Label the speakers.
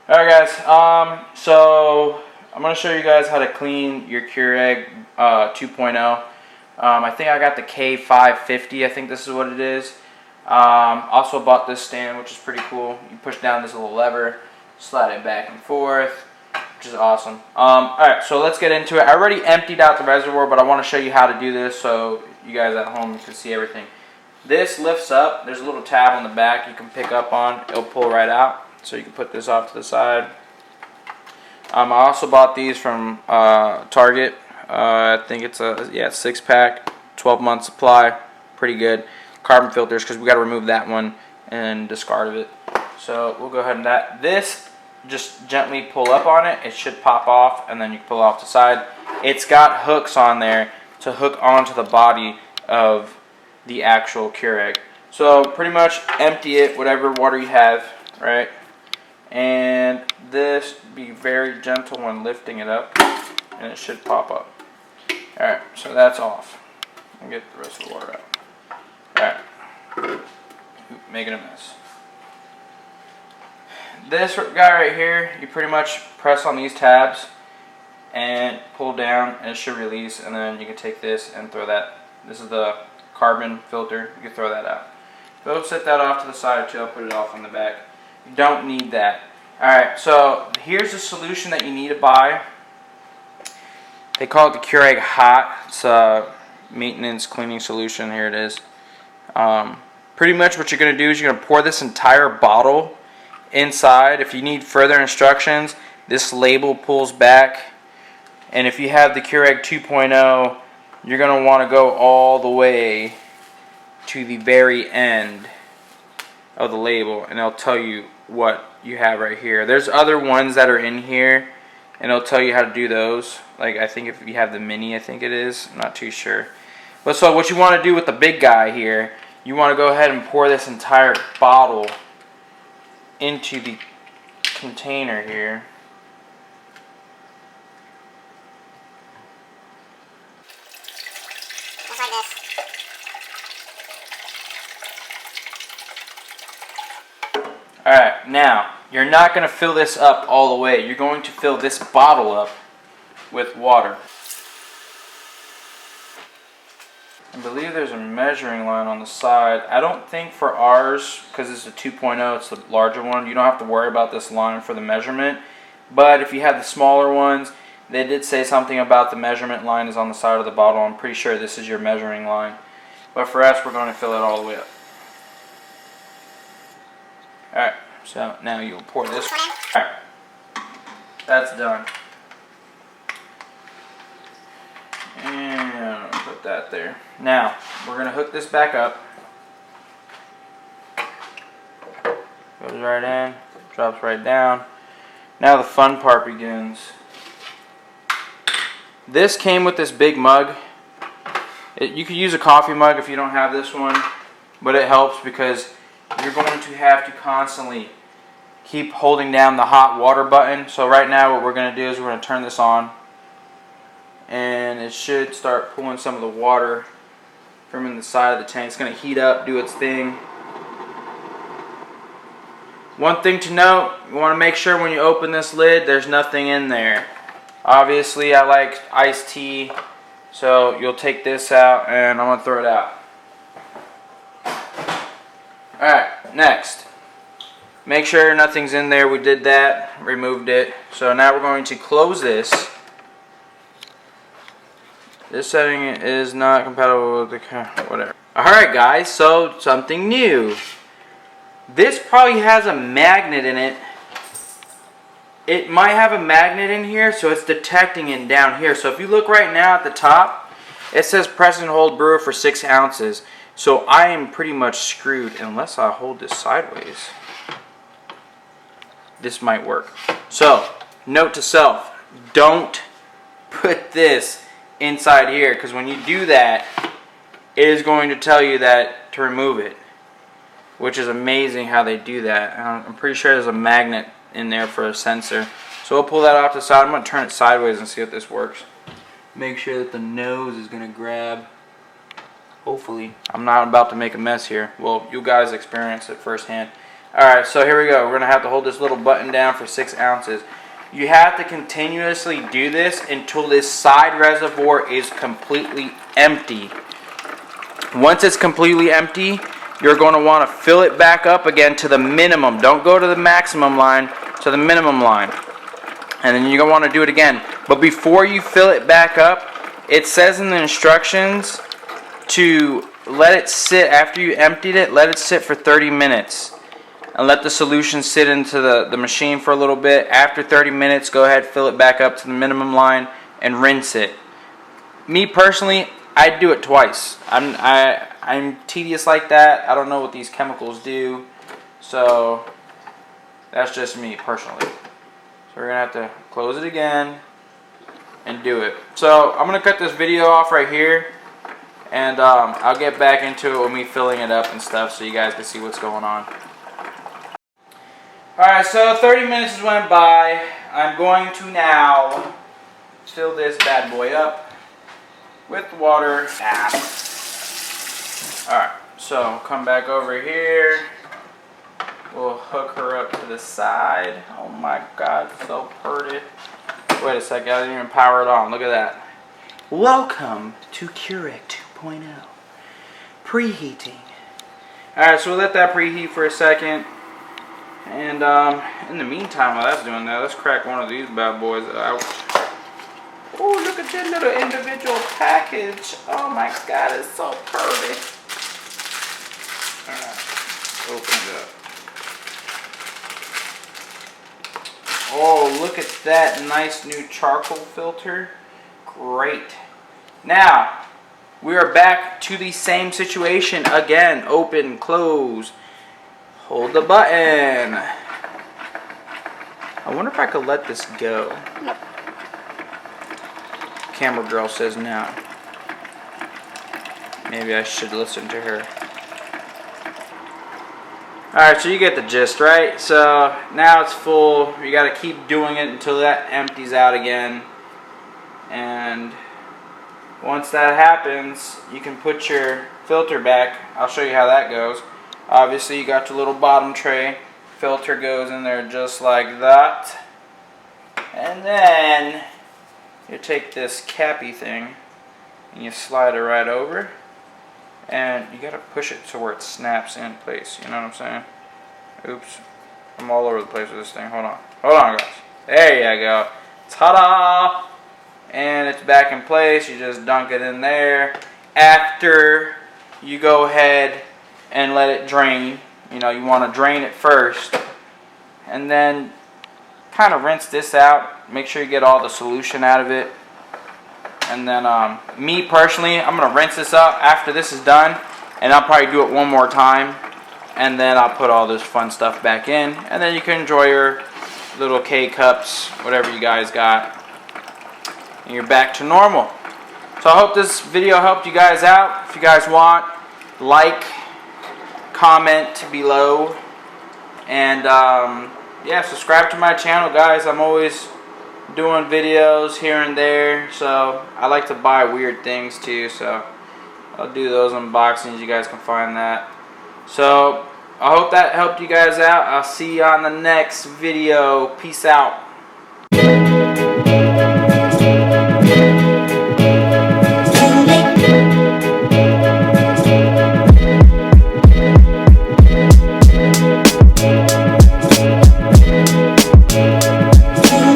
Speaker 1: Alright guys, so I'm going to show you guys how to clean your Keurig 2.0. I think I got the K550, I think this is what it is. Also bought this stand, which is pretty cool. You push down this little lever, slide it back and forth, which is awesome. Alright, so let's get into it. I already emptied out the reservoir, but I want to show you how to do this so you guys at home can see everything. This lifts up. There's a little tab on the back you can pick up on. It'll pull right out. So you can put this off to the side. I also bought these from Target. I think it's a 6-pack, 12-month supply. Pretty good. Carbon filters, because we got to remove that one and discard of it. So we'll go ahead and that. This, just gently pull up on it. It should pop off, and then you can pull it off the side. It's got hooks on there to hook onto the body of the actual Keurig. So pretty much empty it, whatever water you have, right? And this, be very gentle when lifting it up, and it should pop up. Alright, so that's off. I'll get the rest of the water out. Alright. Making a mess. This guy right here, you pretty much press on these tabs and pull down, and it should release, and then you can take this and throw that. This is the carbon filter. You can throw that out. So set that off to the side too. I'll put it off on the back. You don't need that. Alright, so here's the solution that you need to buy. They call it the Keurig Hot. It's a maintenance cleaning solution. Here it is. Pretty much what you're going to do is you're going to pour this entire bottle inside. If you need further instructions, this label pulls back. And if you have the Keurig 2.0, you're going to want to go all the way to the very end of the label, and it'll tell you what you have right here. There's other ones that are in here, and it'll tell you how to do those. Like, I think if you have the mini, I think it is. I'm not too sure. But so what you want to do with the big guy here, you want to go ahead and pour this entire bottle into the container here.
Speaker 2: Just like this.
Speaker 1: Alright, now, you're not going to fill this up all the way. You're going to fill this bottle up with water. I believe there's a measuring line on the side. I don't think for ours, because it's a 2.0, it's the larger one, you don't have to worry about this line for the measurement. But if you have the smaller ones, they did say something about the measurement line is on the side of the bottle. I'm pretty sure this is your measuring line. But for us, we're going to fill it all the way up. Alright, so now you'll pour this. Alright, that's done. And I'll put that there. Now, we're going to hook this back up. Goes right in, drops right down. Now the fun part begins. This came with this big mug. You could use a coffee mug if you don't have this one, but it helps because you're going to have to constantly keep holding down the hot water button. So right now what we're going to do is we're going to turn this on, and it should start pulling some of the water from in the side of the tank. It's going to heat up, do its thing. One thing to note, you want to make sure when you open this lid there's nothing in there. Obviously I like iced tea, so you'll take this out and I'm going to throw it out. Alright, next. Make sure nothing's in there. We did that, removed it. So now we're going to close this. This setting is not compatible with the whatever. Alright guys, so something new. This probably has a magnet in it. It might have a magnet in here, so it's detecting it down here. So if you look right now at the top, it says press and hold brewer for 6 ounces. So I am pretty much screwed unless I hold this sideways. This might work. So, note to self, don't put this inside here, because when you do that, it is going to tell you that to remove it, which is amazing how they do that. I'm pretty sure there's a magnet in there for a sensor. So we'll pull that off the side. I'm going to turn it sideways and see if this works. Make sure that the nose is going to grab. Hopefully. I'm not about to make a mess here. Well, you guys experience it firsthand. Alright, so here we go. We're going to have to hold this little button down for 6 ounces. You have to continuously do this until this side reservoir is completely empty. Once it's completely empty, you're going to want to fill it back up again to the minimum. Don't go to the maximum line, to the minimum line. And then you're going to want to do it again. But before you fill it back up, it says in the instructions to let it sit, after you emptied it, let it sit for 30 minutes. And let the solution sit into the machine for a little bit. After 30 minutes, go ahead, fill it back up to the minimum line, and rinse it. Me personally, I do it twice. I'm tedious like that. I don't know what these chemicals do. So that's just me personally. So we're going to have to close it again and do it. So I'm going to cut this video off right here. And I'll get back into it with me filling it up and stuff so you guys can see what's going on. Alright, so 30 minutes has went by. I'm going to now fill this bad boy up with water. Alright, so come back over here. We'll hook her up to the side. Oh my god, so pretty. Wait a second, I didn't even power it on. Look at that. Welcome to Keurig 2.0. Preheating. Alright, so we'll let that preheat for a second. And in the meantime, while that's doing that, let's crack one of these bad boys out. Oh, look at that little individual package. Oh my god, it's so pretty. Alright, open it up. Oh, look at that nice new charcoal filter. Great. Now, we are back to the same situation again. Open, close. Hold the button. I wonder if I could let this go. Nope. Camera girl says no. Maybe I should listen to her. Alright, so you get the gist, right? So now it's full. You got to keep doing it until that empties out again. And once that happens, you can put your filter back. I'll show you how that goes. Obviously, you got your little bottom tray. Filter goes in there just like that. And then you take this cappy thing and you slide it right over. And you got to push it to where it snaps in place. You know what I'm saying? Oops. I'm all over the place with this thing. Hold on. Hold on, guys. There you go. Ta-da! And it's back in place. You just dunk it in there. After you go ahead and let it drain. You know, you want to drain it first. And then kind of rinse this out. Make sure you get all the solution out of it. And then me personally, I'm going to rinse this up after this is done. And I'll probably do it one more time. And then I'll put all this fun stuff back in. And then you can enjoy your little K-cups, whatever you guys got. And you're back to normal. So I hope this video helped you guys out. If you guys want, like, comment below, and yeah, subscribe to my channel, guys. I'm always doing videos here and there, so I like to buy weird things too, so I'll do those unboxings. You guys can find that. So I hope that helped you guys out. I'll see you on the next video. Peace out.